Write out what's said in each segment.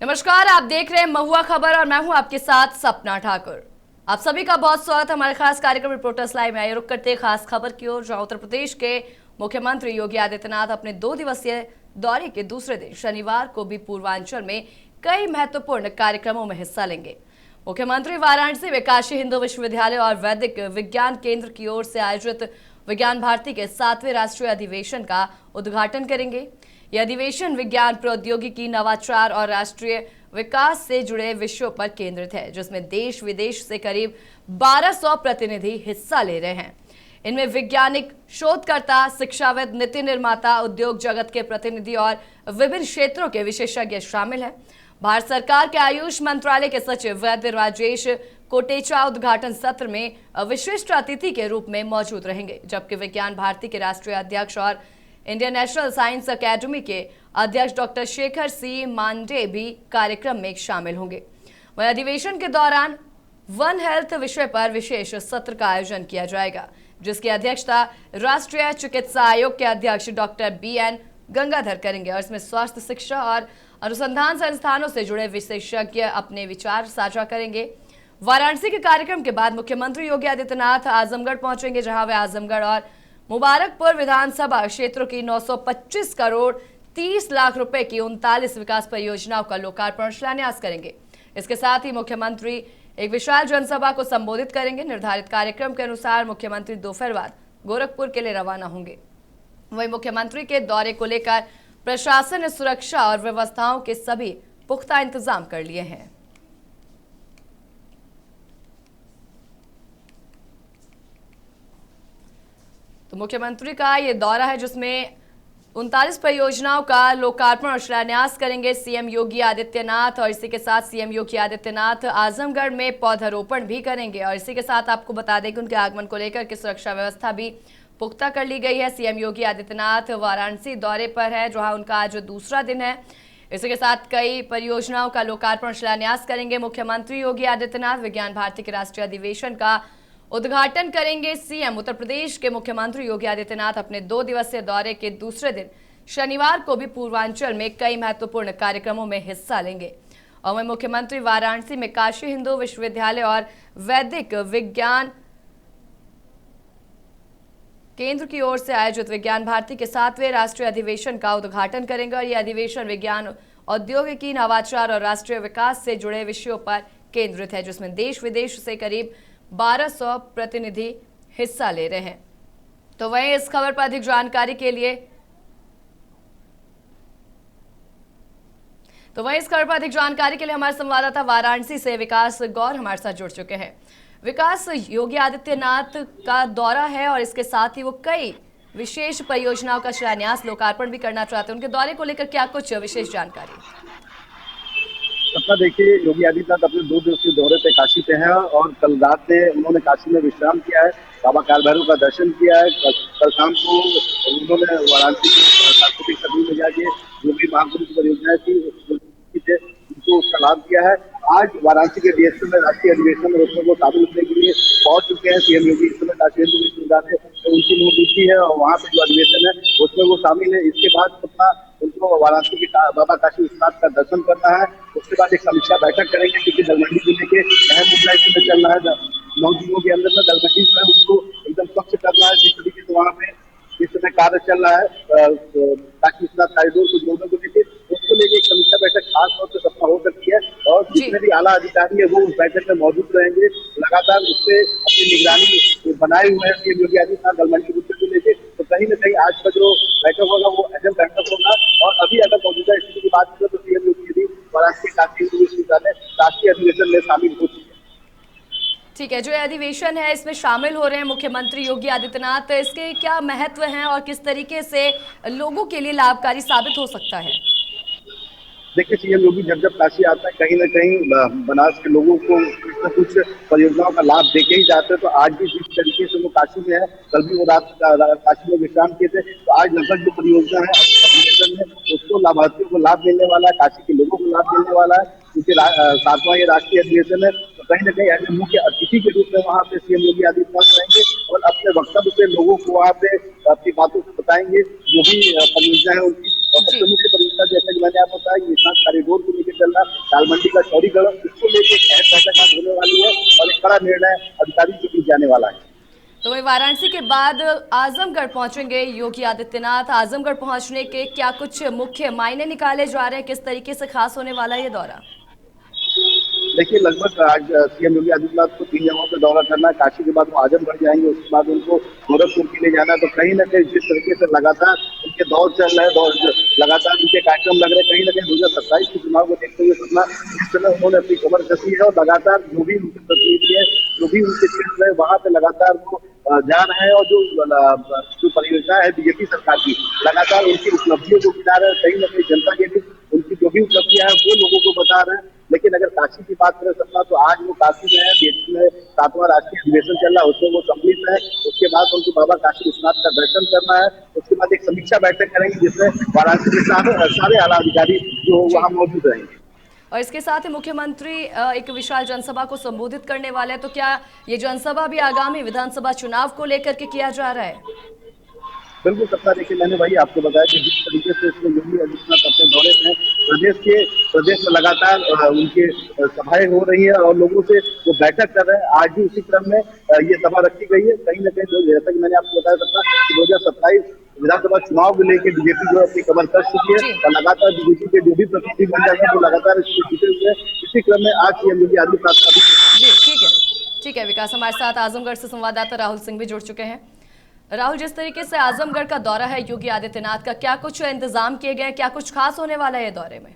नमस्कार, आप देख रहे हैं महुआ खबर और मैं हूं आपके साथ सपना ठाकुर। आप सभी का बहुत स्वागत है हमारे खास कार्यक्रम रिपोर्टर्स लाइव में। आइए रुक करते हैं खास खबर की ओर, जहां उत्तर प्रदेश के मुख्यमंत्री योगी आदित्यनाथ अपने 2 दिवसीय दौरे के दूसरे दिन शनिवार को भी पूर्वांचल में कई महत्वपूर्ण कार्यक्रमों में हिस्सा लेंगे। मुख्यमंत्री वाराणसी में काशी हिंदू विश्वविद्यालय और वैदिक विज्ञान केंद्र की ओर से आयोजित विज्ञान भारती के 7वें राष्ट्रीय अधिवेशन का उद्घाटन करेंगे। यह अधिवेशन विज्ञान, प्रौद्योगिकी, नवाचार और राष्ट्रीय विकास से जुड़े विषयों पर केंद्रित है, जिसमें देश विदेश से करीब 1200 प्रतिनिधि हिस्सा ले रहे हैं। इनमें वैज्ञानिक, शोधकर्ता, शिक्षाविद, नीति निर्माता, उद्योग जगत के प्रतिनिधि और विभिन्न क्षेत्रों के विशेषज्ञ शामिल हैं। भारत सरकार के आयुष मंत्रालय के सचिव वैद्य राजेश कोटेचा उद्घाटन सत्र में विशिष्ट अतिथि के रूप में मौजूद रहेंगे, जबकि विज्ञान भारती के राष्ट्रीय अध्यक्ष और इंडियन नेशनल साइंस अकेडमी के अध्यक्ष डॉक्टर शेखर सी मांडे भी कार्यक्रम में शामिल होंगे। वहीं अधिवेशन के दौरान वन हेल्थ विषय पर विशेष सत्र का आयोजन किया जाएगा, जिसकी अध्यक्षता राष्ट्रीय चिकित्सा आयोग के अध्यक्ष डॉक्टर BN गंगाधर करेंगे और इसमें स्वास्थ्य, शिक्षा और अनुसंधान संस्थानों से जुड़े विशेषज्ञ अपने विचार साझा करेंगे। वाराणसी के कार्यक्रम के बाद मुख्यमंत्री योगी आदित्यनाथ आजमगढ़ पहुंचेंगे, जहां वे आजमगढ़ और मुबारकपुर विधानसभा क्षेत्रों की 925 करोड़ 30 लाख रुपए की 39 विकास परियोजनाओं का लोकार्पण और शिलान्यास करेंगे। इसके साथ ही मुख्यमंत्री एक विशाल जनसभा को संबोधित करेंगे। निर्धारित कार्यक्रम के अनुसार मुख्यमंत्री दोपहर बाद गोरखपुर के लिए रवाना होंगे। वहीं मुख्यमंत्री के दौरे को लेकर प्रशासन ने सुरक्षा और व्यवस्थाओं के सभी पुख्ता इंतजाम कर लिए हैं। तो मुख्यमंत्री का ये दौरा है, जिसमें 39 परियोजनाओं का लोकार्पण और शिलान्यास करेंगे सीएम योगी आदित्यनाथ। और इसी के साथ सीएम योगी आदित्यनाथ आजमगढ़ में पौधारोपण भी करेंगे। और इसी के साथ आपको बता दें कि उनके आगमन को लेकर के सुरक्षा व्यवस्था भी पुख्ता कर ली गई है। सीएम योगी आदित्यनाथ वाराणसी दौरे पर है, जहां उनका आज दूसरा दिन है। इसी के साथ कई परियोजनाओं का लोकार्पण और शिलान्यास करेंगे मुख्यमंत्री योगी आदित्यनाथ। विज्ञान भारती के राष्ट्रीय अधिवेशन का उद्घाटन करेंगे सीएम। उत्तर प्रदेश के मुख्यमंत्री योगी आदित्यनाथ अपने 2 दिवसीय दौरे के दूसरे दिन शनिवार को भी पूर्वांचल में कई महत्वपूर्ण कार्यक्रमों में हिस्सा लेंगे। और वहीं मुख्यमंत्री वाराणसी में काशी हिंदू विश्वविद्यालय और वैदिक विज्ञान केंद्र की ओर से आयोजित विज्ञान भारती के 7वें राष्ट्रीय अधिवेशन का उद्घाटन करेंगे। और यह अधिवेशन विज्ञान, औद्योगिकी, नवाचार और राष्ट्रीय विकास से जुड़े विषयों पर केंद्रित है, जिसमें देश विदेश से करीब 1200 प्रतिनिधि हिस्सा ले रहे हैं। तो वहीं इस खबर पर अधिक जानकारी के लिए हमारे संवाददाता वाराणसी से विकास गौर हमारे साथ जुड़ चुके हैं। विकास, योगी आदित्यनाथ का दौरा है और इसके साथ ही वो कई विशेष परियोजनाओं का शिलान्यास, लोकार्पण भी करना चाहते हैं। उनके दौरे को लेकर क्या कुछ विशेष जानकारी? सपना, देखिए, योगी आदित्यनाथ अपने 2 दिवसीय दौरे पे काशी पे हैं और कल रात में उन्होंने काशी में विश्राम किया है, बाबा काल भैरव का दर्शन किया है। कल शाम को उन्होंने वाराणसी की सांस्कृतिक सभी में जाके जो भी महापुरुष परियोजनाएं थी उनको उसका लाभ दिया है। आज वाराणसी के DSP में राष्ट्रीय अधिवेशन में उसमें वो शामिल होने के लिए पहुंच चुके हैं। सीएम योगी इस समय काशी हिंदू विश्वविद्यालय तो उनकी मौजूदगी है और वहाँ पे जो अधिवेशन है उसमें वो शामिल है। इसके बाद उनको वाराणसी के बाबा काशी विश्वनाथ का दर्शन करना है। उसके बाद एक समीक्षा बैठक करेंगे, क्योंकि दलमंडी जिले के अहम मुद्दा इस समय चल रहा है। 9 दिनों के अंदर में दलमंडी जो है उसको एकदम स्वच्छ करना है। जिस तरीके से वहाँ पे इस समय कार्य चल रहा है काशी विश्वनाथ कॉरिडोर को जोड़ने को लेकर, उसको लेकर एक समीक्षा बैठक खास तौर से सपना हो सकती है। और जितने भी आला अधिकारी है वो उस बैठक में मौजूद रहेंगे। लगातार उससे अपनी निगरानी बनाए हुए हैं सीएम योगी आदित्यनाथ दलमंडी मुद्दे को लेकर। तो कहीं न कहीं आज का जो बैठक होगा वो अहम बैठक होगा। और अभी अगर मौजूदा स्थिति की बात करें तो सीएम योगी वाराणसी के काशी हिंदू विश्वविद्यालय राष्ट्रीय अधिवेशन में शामिल हो चुके हैं। ठीक है, जो अधिवेशन है इसमें शामिल हो रहे हैं मुख्यमंत्री योगी आदित्यनाथ, इसके क्या महत्व हैं और किस तरीके से लोगों के लिए लाभकारी साबित हो सकता है? देखिए, सीएम योगी जब काशी आता है कहीं न कहीं बनास के लोगों को कुछ न कुछ परियोजनाओं का लाभ देके ही जाते हैं। तो आज भी जिस तरीके से वो काशी में है, कल भी वो रात काशी में विश्राम किए थे, तो आज लगभग जो परियोजना है उसको लाभार्थियों को लाभ मिलने वाला है, काशी के लोगों को लाभ मिलने वाला है, क्योंकि 7वां ये राष्ट्रीय अधिवेशन है। तो कहीं न कहीं ऐसे मुख्य अतिथि के रूप में वहाँ पे सीएम योगी आदित्यनाथ रहेंगे और अपने वक्तव्य से लोगों को वहाँ पे अपनी बातों को बताएंगे, जो भी परियोजना है उनकी और जी। सबसे मुख्य परियोजना जैसा कि मैंने आपको बताया कि विश्वनाथ कॉरिडोर को लेकर चल रहा है, दालमंडी का चौड़ीकरण, इसको लेकर एक अहम बैठक आज होने वाली है और एक बड़ा निर्णय अधिकारियों के बीच जाने वाला है। तो वही वाराणसी के बाद आजमगढ़ पहुंचेंगे योगी आदित्यनाथ। आजमगढ़ पहुंचने के क्या कुछ मुख्य मायने निकाले जा रहे हैं, किस तरीके से खास होने वाला है ये दौरा? देखिए, लगभग आज सीएम योगी आदित्यनाथ को 3 जगहों पे दौरा करना है। काशी के बाद वो आजमगढ़ जाएंगे, उसके बाद उनको गोरखपुर के लिए जाना है। तो कहीं न कहीं जिस तरीके से लगातार उनके दौर चल रहे हैं, लगातार उनके कार्यक्रम लग रहे हैं, कहीं न कहीं 2027 के चुनाव को देखते हुए सपना इस समय उन्होंने अपनी कमर कसी है और लगातार जो भी उनके प्रतिनिधि है, जो भी उनके क्षेत्र है, वहाँ पे लगातार वो जा रहे हैं और जो परियोजना है बीजेपी सरकार की, लगातार उनकी उपलब्धियों को गिना रहे हैं। कहीं न कहीं जनता के बीच उनकी जो भी उपलब्धियां हैं वो लोगों को बता रहे हैं। लेकिन अगर काशी की बात करें सपना, तो आज वो काशी में है, बीएचपी में 7वां राष्ट्रीय अधिवेशन चल रहा है, उसमें वो सम्मिलित है। उसके बाद उनको बाबा काशी विश्वनाथ का दर्शन करना है। उसके बाद एक समीक्षा बैठक करेंगे जिसमें वाराणसी के सारे आला अधिकारी जो जी। वहाँ मौजूद रहेंगे। और इसके साथ ही मुख्यमंत्री एक विशाल जनसभा को संबोधित करने वाले हैं। तो क्या ये जनसभा भी आगामी विधानसभा चुनाव को लेकर के किया जा रहा है? बिल्कुल सपना, देखिए मैंने वही आपको बताया कि जिस तरीके से इसमें योगी आदित्यनाथ अपने दौरे में प्रदेश में लगातार उनके सभाएं हो रही है और लोगों से वो बैठक कर रहे हैं। आज भी उसी क्रम में ये सभा रखी गई है। कहीं न कहीं जैसा कि मैंने आपको बताया सपना कि 2027 विधानसभा चुनाव को लेकर बीजेपी जो है अपनी कमर कस चुकी है जी। और लगातार बीजेपी के जो भी प्रतिनिधि बन जाते हैं वो लगातार इसमें जुटे हुए हैं। इसी क्रम में आज सीएम योगी आदित्यनाथ का भी जी, ठीक है। ठीक है विकास, हमारे साथ आजमगढ़ से संवाददाता राहुल सिंह भी जुड़ चुके हैं। राहुल, जिस तरीके से आजमगढ़ का दौरा है योगी आदित्यनाथ का, क्या कुछ इंतजाम किए गए, क्या कुछ खास होने वाला है ये दौरे में?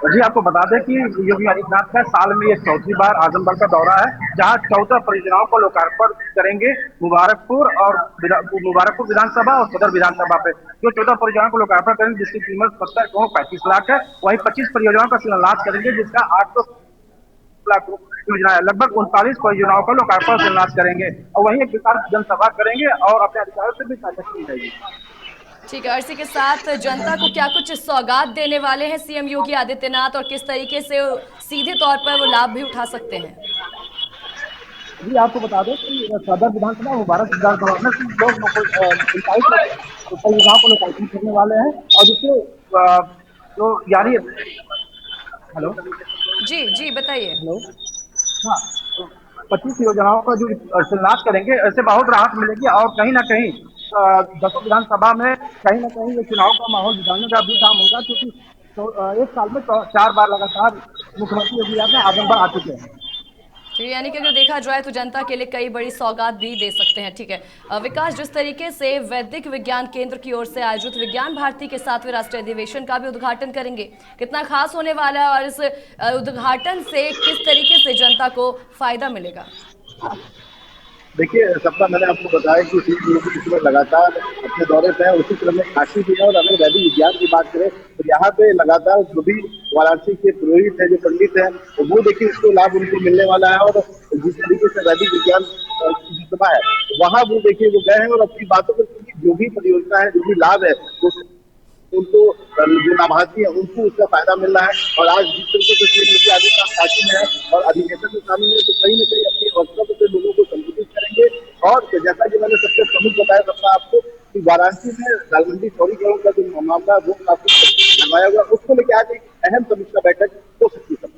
जी, आपको बता दें कि योगी आदित्यनाथ का साल में ये 4थी बार आजमगढ़ का दौरा है, जहां 14 परियोजनाओं का लोकार्पण करेंगे मुबारकपुर विधानसभा और सदर विधानसभा पे। जो 14 परियोजनाओं को लोकार्पण करेंगे जिसकी कीमत 70 करोड़ 35 लाख है, वहीं 25 परियोजनाओं का शिलान्यास करेंगे जिसका 800 लाख योजना है। लगभग 39 परियोजनाओं का लोकार्पण शिलान्यास करेंगे और वहीं एक विशाल जनसभा करेंगे और अपने अधिकारियों से भी बैठक की जाएगी। ठीक है, और इसी के साथ जनता को क्या कुछ सौगात देने वाले हैं सीएम योगी आदित्यनाथ, और किस तरीके से सीधे तौर पर वो लाभ भी उठा सकते हैं? जी, आपको बता दें कि सदर विधानसभा मुबारक विधानसभा में लोग 39 परियोजनाओं को लोकार्पण करने वाले हैं और जिससे जो यानी हेलो जी जी, बताइए। हेलो हाँ, तो 25 योजनाओं का जो शिलान्यास करेंगे, ऐसे बहुत राहत मिलेगी और कहीं ना कहीं 10 विधानसभा में कहीं ना कहीं ये चुनाव का माहौल बिगाड़ने का भी काम होगा, क्योंकि एक साल में 4 बार लगातार मुख्यमंत्री योगी आदित्यनाथ आजमगढ़ आ चुके हैं। ठीक है, यानी कि अगर देखा जाए तो जनता के लिए कई बड़ी सौगात भी दे सकते हैं। ठीक है विकास, जिस तरीके से वैदिक विज्ञान केंद्र की ओर से आयोजित विज्ञान भारती के 7वें राष्ट्रीय अधिवेशन का भी उद्घाटन करेंगे, कितना खास होने वाला है और इस उद्घाटन से किस तरीके से जनता को फायदा मिलेगा? देखिए सपना, मैंने आपको बताया कि सीएम योगी इस समय लगातार अपने दौरे पे है, उसी क्रम में काशी भी है। और अगर वैदिक विज्ञान की बात करें तो यहाँ पे लगातार जो भी वाराणसी के पुरोहित है, जो पंडित है, तो वो देखिए इसको लाभ उनको मिलने वाला है। और जिस तरीके से वैदिक विज्ञान की जो सभा है वहाँ वो देखिए वो गए हैं और अपनी बातों को, जो भी परियोजना है, जो भी लाभ है, उनको जो लाभार्थी है उनको उसका फायदा मिल रहा है। और आज जिस तरीके से सीएम योगी आदित्यनाथ काशी में है और अधिवेशन में शामिल है, तो कहीं न कहीं अपने वक्तव्य से लोगों को संबोधित करेंगे। और जैसा कि मैंने सबसे प्रमुख बताया सपना आपको कि वाराणसी में दालमंडी चौड़ीकरण का जो मामला वो काफी करवाया हुआ, उसको लेकर आज एक अहम समीक्षा बैठक हो सकती है।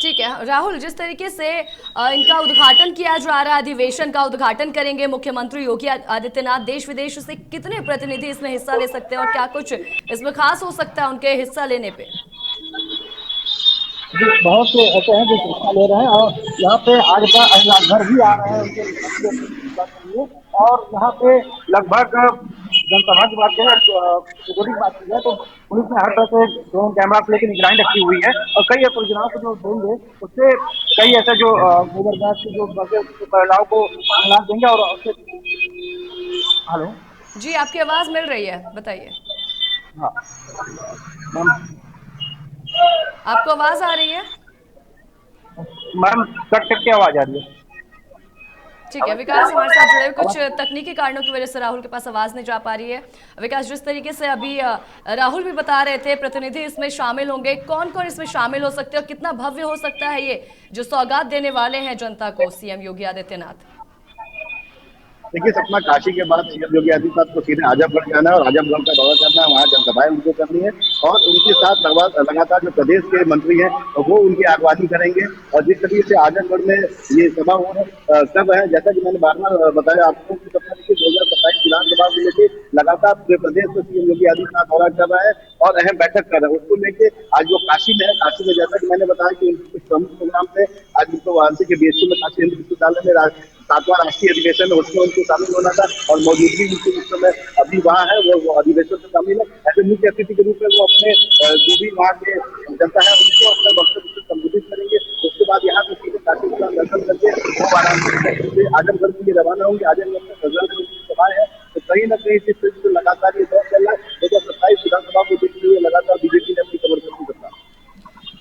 ठीक है राहुल, जिस तरीके से इनका उद्घाटन किया जा रहा है, अधिवेशन का उद्घाटन करेंगे मुख्यमंत्री योगी आदित्यनाथ, देश विदेश से कितने प्रतिनिधि इसमें हिस्सा ले सकते हैं और क्या कुछ इसमें खास हो सकता है उनके हिस्सा लेने पे? जी, बहुत से ऐसे हैं जो शिक्षा ले रहे हैं और यहाँ पे आज घर भी आ रहे हैं उनके। और यहाँ पे लगभग जनसभा की बात करें, सिक्योरिटी की बात की जाए तो पुलिस ने हर तरह से ड्रोन कैमरा से लेकर निगरानी रखी हुई है और कई परियोजनाओं को जो देंगे उससे कई ऐसे जो गोबर गैस की जो महिलाओं को लाभ देंगे और उससे हेलो जी, आपकी आवाज मिल रही है, बताइए। हाँ मैम, आपको आवाज आ रही है? मैम कट कट के आवाज आ रही है। ठीक है विकास, हमारे साथ जुड़े हुए कुछ तकनीकी कारणों की वजह से राहुल के पास आवाज नहीं जा पा रही है। विकास, जिस तरीके से अभी राहुल भी बता रहे थे प्रतिनिधि इसमें शामिल होंगे, कौन कौन इसमें शामिल हो सकते हैं और कितना भव्य हो सकता है ये जो सौगात देने वाले हैं जनता को सीएम योगी आदित्यनाथ? देखिए सपना, काशी के बाद सीएम योगी आदित्यनाथ को सीधे आजमगढ़ जाना है और आजमगढ़ का दौरा करना है, वहाँ जनसभाएं उनको करनी है और उनके साथ लगातार जो प्रदेश के मंत्री हैं वो उनकी अगवानी करेंगे। और जिस तरीके से आजमगढ़ में ये सभा कर रहे हैं, जैसा कि मैंने बार बार बताया आपको कि सपना देखिए 2027 विधानसभा को लेकर लगातार पूरे प्रदेश में सीएम योगी आदित्यनाथ दौरा कर रहा है और अहम बैठक कर रहे हैं। उसको लेके आज वो काशी में है, काशी में जैसा कि मैंने बताया कि कुछ प्रमुख प्रोग्राम थे। आज उनको वाराणसी के बीएचयू में काशी हिंदू विश्वविद्यालय में 7वां राष्ट्रीय अधिवेशन है, उसमें उनको शामिल होना था और मौजूदगी उनकी उस समय अभी वहाँ है, वो अधिवेशन में शामिल है। ऐसे मुख्य अतिथि के रूप में वो अपने जो भी वहाँ के जनता है उनको अपने वक्तव्य से संबोधित करेंगे। उसके बाद यहाँ से सीधे काशी का दर्शन करके वो वाराणसी से आजमगढ़ के लिए रवाना होंगे। आजमगढ़ में गजल में उनकी सभा है, तो कहीं न कहीं इस तरह से लगातार ये दौर चल रहा है। 2027 विधानसभा को देखते हुए लगातार बीजेपी ने अपनी कमर कसी करना।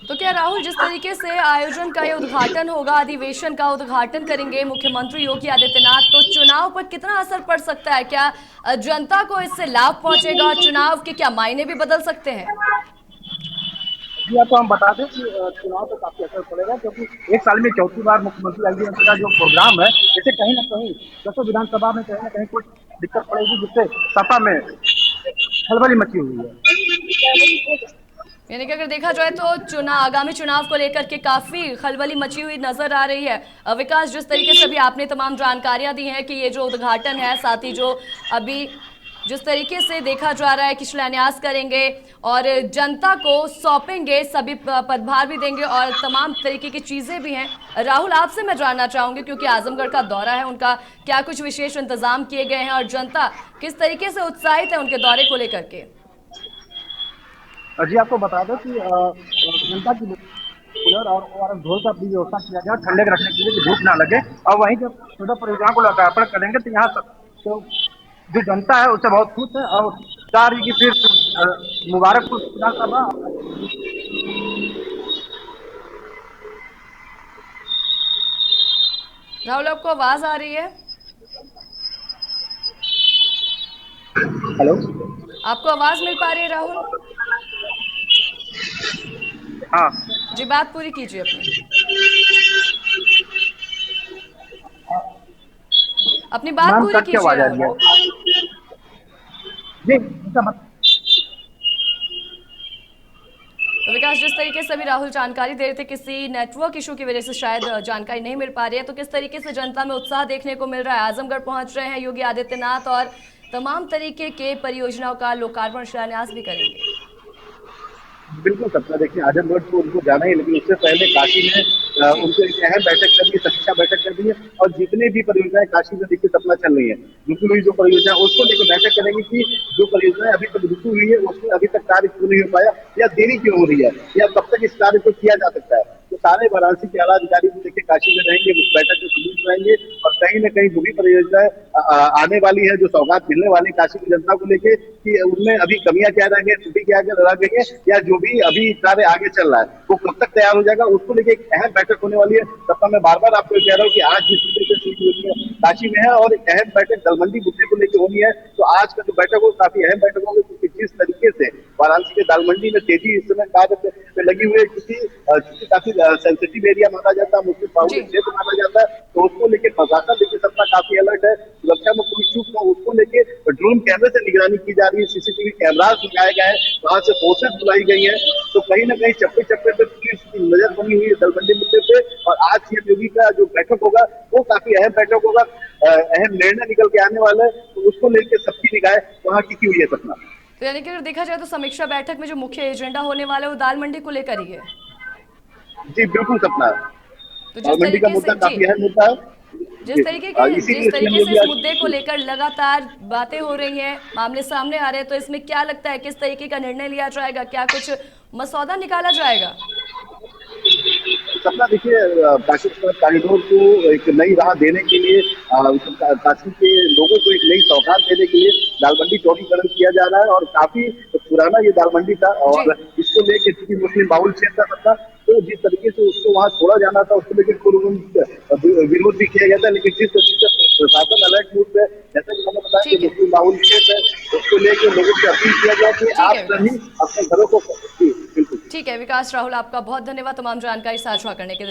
तो क्या राहुल, जिस तरीके से आयोजन का ये उद्घाटन होगा, अधिवेशन का उद्घाटन करेंगे मुख्यमंत्री योगी आदित्यनाथ, तो चुनाव पर कितना असर पड़ सकता है? क्या जनता को इससे लाभ पहुंचेगा? चुनाव के क्या मायने भी बदल सकते हैं? जी आपको हम बता दें कि चुनाव पर काफी असर पड़ेगा, क्योंकि एक साल में चौथी बार मुख्यमंत्री आईडीएमके का जो प्रोग्राम है, जैसे कहीं ना कहीं दसों विधानसभा में कहीं ना कहीं कुछ दिक्कत पड़ेगी, जिससे सपा में खलबली मची हुई है। यानी कि अगर देखा जाए तो आगामी चुनाव को लेकर के काफी खलबली मची हुई नजर आ रही है। विकास, जिस तरीके से भी आपने तमाम जानकारियां दी हैं कि ये जो उद्घाटन है, साथ ही जो अभी जिस तरीके से देखा जा रहा है कि शिलान्यास करेंगे और जनता को सौंपेंगे, सभी पदभार भी देंगे और तमाम तरीके की चीजें भी हैं। राहुल, आपसे मैं जानना चाहूंगी, क्योंकि आजमगढ़ का दौरा है, उनका क्या कुछ विशेष इंतजाम किए गए हैं और जनता किस तरीके से उत्साहित है उनके दौरे को लेकर के? जी आपको बता दें कि जनता की कूलर और ढोल का भी व्यवस्था किया गया ठंडे के रखने के लिए, कि धूप ना लगे। और वहीं जब छोटा परियोजना को लोकार्पण करेंगे तो यहाँ तो जो जनता है उससे बहुत खुश है और चाह रही कि फिर मुबारकपुर विधानसभा। राहुल, आपको आवाज आ रही है? हेलो, आपको आवाज मिल पा रही है राहुल? हाँ जी, बात पूरी कीजिए अपनी बात मैम, पूरी कट के कीजिए आवाज आ रही राहुल। है जी। तो विकास, जिस तरीके से अभी राहुल जानकारी दे रहे थे, किसी नेटवर्क इशू की वजह से शायद जानकारी नहीं मिल पा रही है, तो किस तरीके से जनता में उत्साह देखने को मिल रहा है? आजमगढ़ पहुंच रहे हैं योगी आदित्यनाथ और तमाम तरीके के परियोजनाओं का लोकार्पण शिलान्यास भी करेंगे। बिल्कुल सपना, देखिए आजमगढ़ तो उनको जाना ही, लेकिन उससे पहले काशी में उनको एक अहम बैठक कर दी, समीक्षा बैठक कर दी है और जितने भी परियोजनाएं काशी में देखिए सपना चल रही है, रुकी हुई जो परियोजना उसको लेकर बैठक करेंगे कि जो परियोजनाएं अभी तक रुकी हुई है उसमें अभी तक कार्य क्यों नहीं हो पाया या देरी क्यों हो रही है या कब तक इस कार्य को किया जा सकता है। तो सारे वाराणसी के आला अधिकारी भी देखिए काशी में रहेंगे, उस बैठक में शामिल रहेंगे और कहीं न कहीं जो भी परियोजनाएं आने वाली है, जो सौगात मिलने वाली काशी की जनता को लेके, कि उनमें अभी कमियां क्या रह गई, त्रुटि क्या रह गई है या जो भी अभी कार्य आगे चल रहा है वो कब तक तैयार हो जाएगा, उसको लेके एक अहम बैठक होने वाली है। तब मैं बार बार आपको कह रहा हूँ कि आज जिस तरीके से काशी में है और एक अहम बैठक दलमंडी मुद्दे को लेकर होनी है, तो आज का जो बैठक हो काफी अहम बैठक होगी, क्योंकि जिस तरीके से वाराणसी के दालमंडी में तेजी इस समय कार्य पे लगी हुई है, क्योंकि काफी सेंसिटिव एरिया माना जाता है, मुस्लिम बाहुल्य क्षेत्र माना जाता है, तो उसको लेकर प्रशासन देखिए सबका काफी अलर्ट है। सुरक्षा में कोई चूक हो उसको लेकर ड्रोन कैमरे से निगरानी की जा रही है, सीसीटीवी कैमरास लगाए गए हैं, वहां से फोर्सेस बुलाई गई है। तो कहीं ना कहीं चप्पे चप्पे पे पुलिस की नजर बनी हुई है दलबंदी मुद्दे पे। और आज सीएम योगी का जो बैठक होगा वो काफी अहम बैठक होगा, अहम निर्णय निकल के आने वाला है, तो उसको लेकर सबकी निगाहें वहां टिकी हुई है सपना। तो यानी कि अगर देखा जाए तो समीक्षा बैठक में जो मुख्य एजेंडा होने वाला है वो दाल मंडी को लेकर ही है। जी बिल्कुल सपना, तो दाल मंडी का मुद्दा काफी अहम मुद्दा है। जिस तरीके से इस मुद्दे को लेकर लगातार बातें हो रही हैं, मामले सामने आ रहे हैं, तो इसमें क्या लगता है किस तरीके का निर्णय लिया जाएगा? क्या कुछ मसौदा निकाला जाएगा? सपना देखिए, काशी कॉरिडोर को एक नई राह देने के लिए, काशी के लोगों को एक नई सौगात देने के लिए दालमंडी चौड़ीकरण किया जा रहा है और काफी पुराना ये दालमंडी था और इसको लेकर चूंकि मुस्लिम बाहुल क्षेत्र था, तो जिस तरीके से उसको वहाँ छोड़ा जाना था उसको लेकर विरोध भी किया गया था। लेकिन जिस तरीके से प्रशासन अलर्ट मूड पे, जैसा कि मैंने बताया कि मुस्लिम बाहुल क्षेत्र है, उसको लेकर लोगों से अपील किया गया कि आप सभी अपने घरों को। ठीक है विकास, राहुल आपका बहुत धन्यवाद तमाम जानकारी साझा करने के लिए।